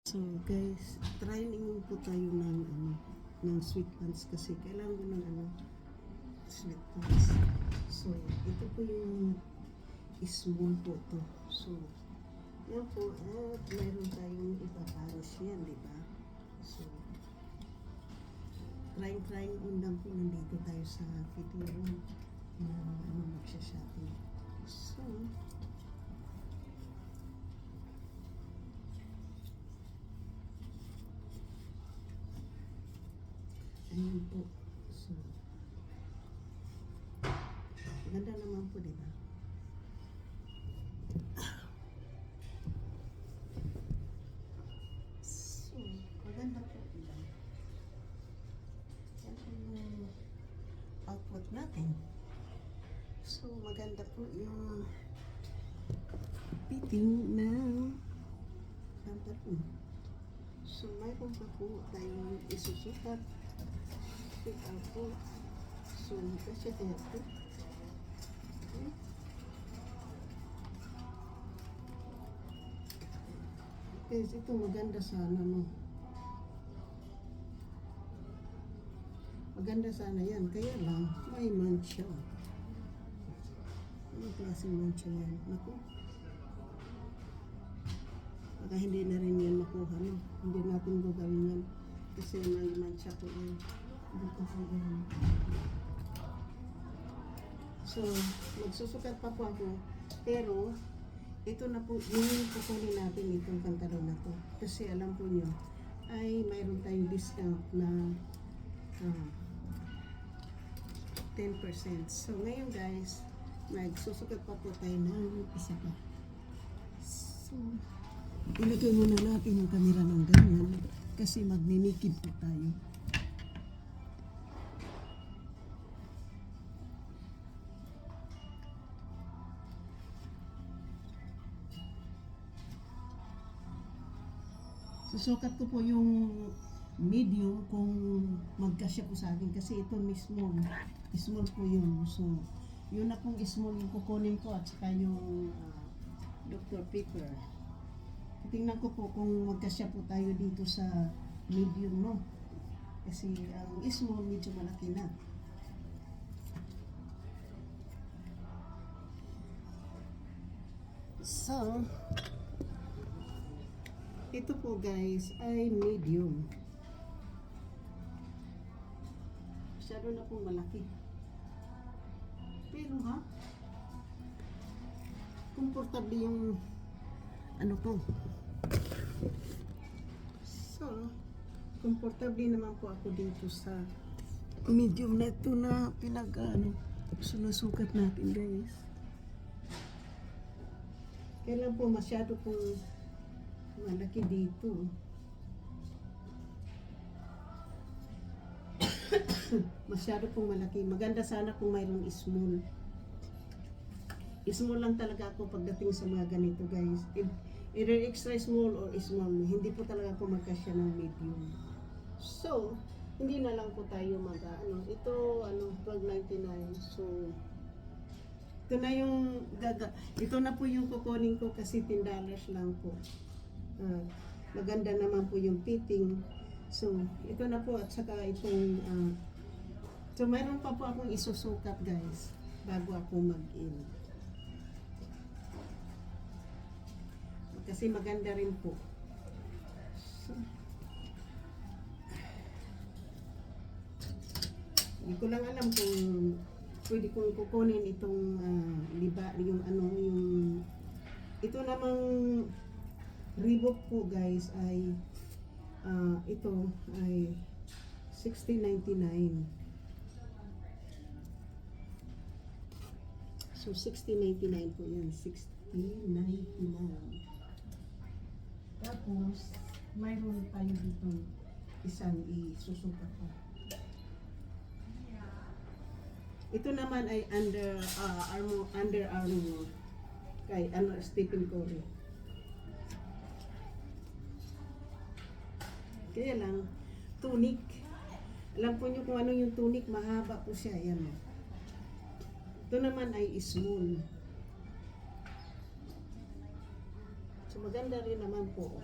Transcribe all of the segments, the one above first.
So guys, try naman po tayo ng sweet pants kasi kailangan ko ng sweet pants. So ito po yung small po to. So yan po at mayroon tayong ipapares yan, di ba? So trying undang po nandito tayo sa fitting room na magsha-shopping. So ayun po. So, ganda naman po, di ba? So, maganda po, di ba? Yan po yung output natin. So, maganda po yung fitting ng pantalon. So, mayroon pa po tayong isusukat. Pick out po. So, kasi dito. Okay. Guys, ito maganda sana, no? Maganda sana yan. Kaya lang, may mancha. Anong klaseng mancha yan? Naku. Baka hindi na rin yan makuha, no? Hindi natin gagawin yan. Kasi may mancha po yan. Dito po yan. So, magsusukat pa po ako. Pero, ito na po, yung kukunin natin itong pantalon na to. Kasi alam po nyo, ay mayroon tayong discount na 10%. So, ngayon guys, magsusukat pa po tayo ng isa pa. So, ilagay muna natin yung camera ng ganyan kasi magninikid po tayo. Susukat ko po yung medium kung magkasya po sa akin kasi ito mismo small po yun. So yun na pong small yung kukunin ko at saka yung Dr. Pepper. Tingnan ko po kung magkasya po tayo dito sa medium, no? Kasi ang small medyo malaki na. So ito po guys ay medium. Masyado na pong malaki. Pero komportable yung ano po. So, komportable naman po ako dito sa medium na ito na sinusukat natin guys. Kailan po masyado pong malaki dito. Masyado pong malaki. Maganda sana kung mayroong small. Small lang talaga ako pagdating sa mga ganito guys. Either extra small or small. Hindi po talaga ako magkasya ng medium. So, hindi na lang po tayo ito, $12.99. So, ito na yung ito na po yung kukunin ko kasi $10 lang po. Maganda naman po yung fitting. So, ito na po at saka itong so, mayroon pa po akong isusukat guys bago ako mag-in. Kasi maganda rin po. So, hindi ko lang alam kung pwede kong kukunin itong yung ito namang Reebok po guys ay ito ay $16.99. So $16.99 po yan. $16.99. Tapos mayroon tayo dito isang isusukat ko. Ito naman ay Under Armour kay Stephen Curry. Kaya lang, tunic. Alam po nyo kung ano yung tunic, mahaba po siya. Yan. Ito naman ay small. So maganda rin naman po.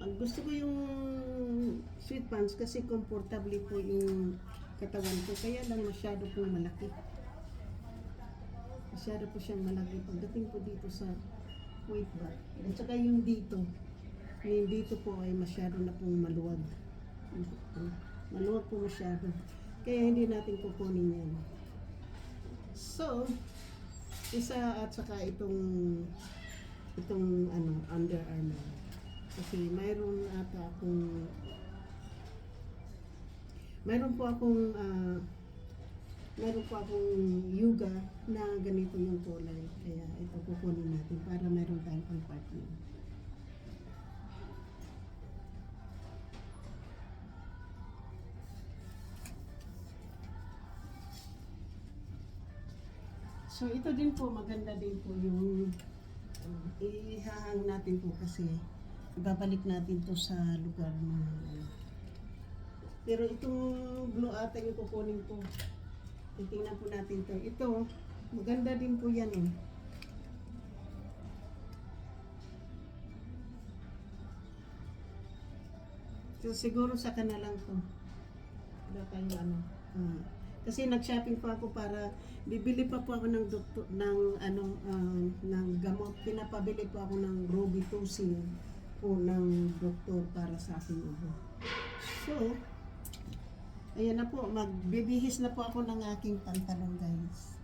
ang gusto ko yung sweat pants kasi comfortable po yung katawan ko. Kaya lang masyado pong malaki. Masyado po siyang malaki pagdating po dito sa weight bar. At saka yung dito. Yung dito po ay masyado na pong maluwag. Maluwag po masyado. Kaya hindi natin kukunin yan. So, isa at saka itong Under Armour. Kasi mayroon po akong yoga na ganito yung kulay. Kaya ito kukunin natin para mayroon tayong pang partner. So ito din po, maganda din po yung ihahang natin po kasi ibabalik natin to sa lugar na pero itong blue ata yung kukunin po. Titingnan po natin to. Ito, maganda din po yan eh. So siguro sa lang to. Wala tayong kasi nag-shopping pa ako para bibili pa po ako ng ng gamot. Pinapabili po ako ng Robitussin po ng doktor para sa aking ubo. So, ayan na po, magbibihis na po ako ng aking pantalon, guys.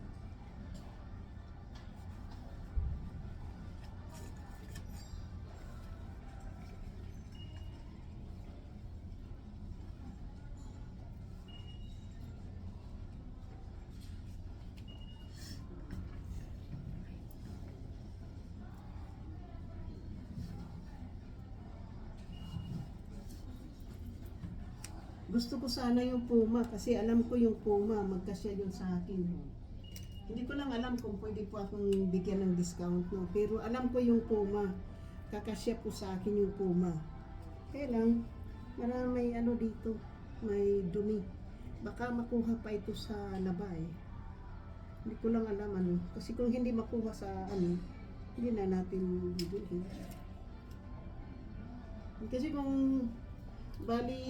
Gusto ko sana yung Puma kasi alam ko yung Puma magkasya yun sa akin. Hindi ko lang alam kung pwede po akong bigyan ng discount, no? Pero alam ko yung Puma, kakasya po sa akin yung Puma. Kaya lang, may dito, may dumi. Baka makuha pa ito sa laba eh. Hindi ko lang alam kasi kung hindi makuha sa hindi na natin bibili. Kasi kung bali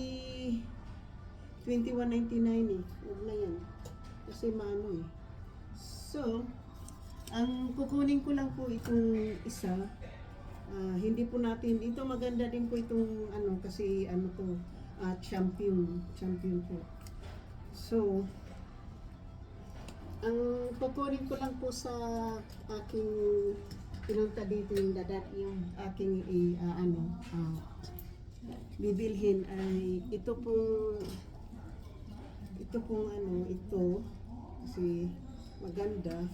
21.99 eh. Huwag na yan. Kasi maano eh. So, ang kukunin ko lang po itong isa. Hindi po natin, ito maganda din po itong kasi champion po. So, ang kukunin ko lang po sa aking pinunta dito yung aking bibilhin ay ito kasi maganda.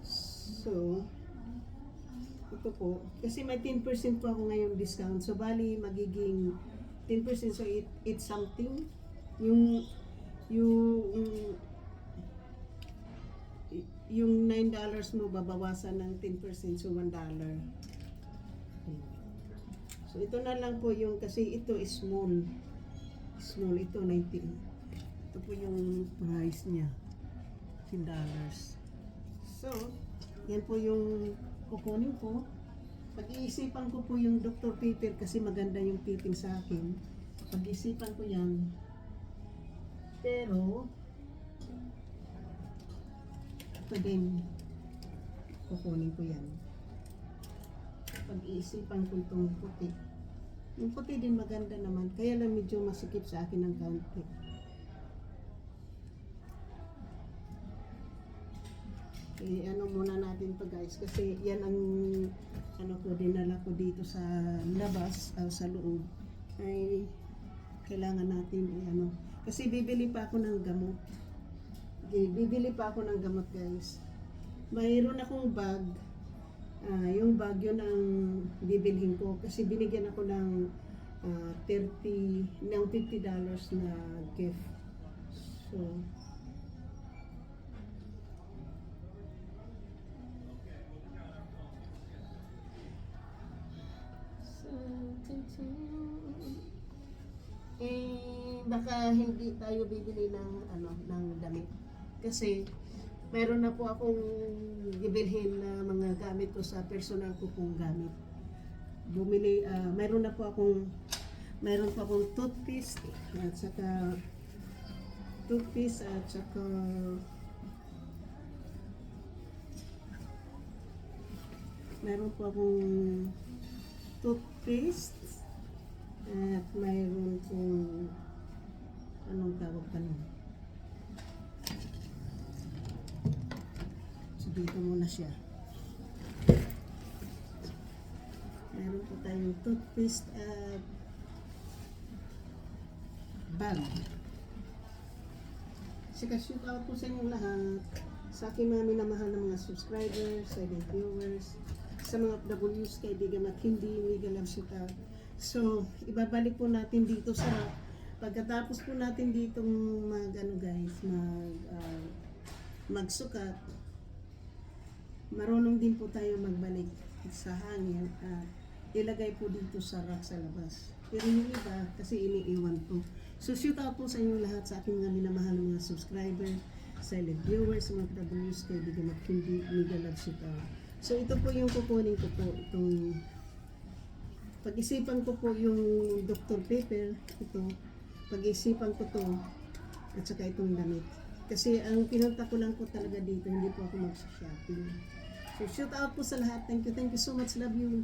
So ito po kasi may 10% po ako ngayong discount, so bali magiging 10%, so it's something yung $9 mo babawasan ng 10%, so $1. So ito na lang po yung, kasi ito is small, ito 19. Ito po yung price niya, $10. So yan po yung kukunin ko. Pag-iisipan ko po yung Dr. Peter kasi maganda yung fitting sa akin. Pag-iisipan ko yan. Pero ito din kukunin ko yan. Pag-iisipan ko itong puti. Yung puti din maganda naman, kaya lang medyo masikip sa akin ng kaunti. Muna natin to guys, kasi yan ang dinala ko dito sa labas, sa loob, ay kailangan natin kasi bibili pa ako ng gamot. Bibili pa ako ng gamot guys. Mayroon akong bag. Yung bag yun ang bibilhin ko kasi binigyan ako ng $50 na gift. So baka hindi tayo bibili ng damit kasi meron na po akong bibilhin na mga gamit ko sa personal ko pong gamit. bumili, mayroon pa akong toothpaste at saka mayroon pa akong toothpaste at mayroon pong anong tawag pa nun? So dito muna siya. Meron po tayong toothpaste at bag. Sika shoot out po sa inyong lahat, sa aking mga minamahal na mga subscribers, silent viewers, sa mga W's, kaibigan at hindi, mega love shoot out. So, ibabalik po natin dito sa pagkatapos po natin ditong magsukat, marunong din po tayo magbalik sa hangin at ilagay po dito sa rack sa labas. Pero yung iba, kasi iniiwan po. So, shoot out po sa inyong lahat, sa aking mga minamahal na mga subscriber, silent viewers, mga W's, kaibigan at hindi, mega love shoot out. So, ito po yung kukunin ko po, itong pag-isipan ko po yung Dr. Pepper, ito, pag-isipan ko to, at saka itong damit. Kasi ang pinunta ko lang po talaga dito, hindi po ako mag-shopping. So, shoot out po sa lahat. Thank you so much. Love you.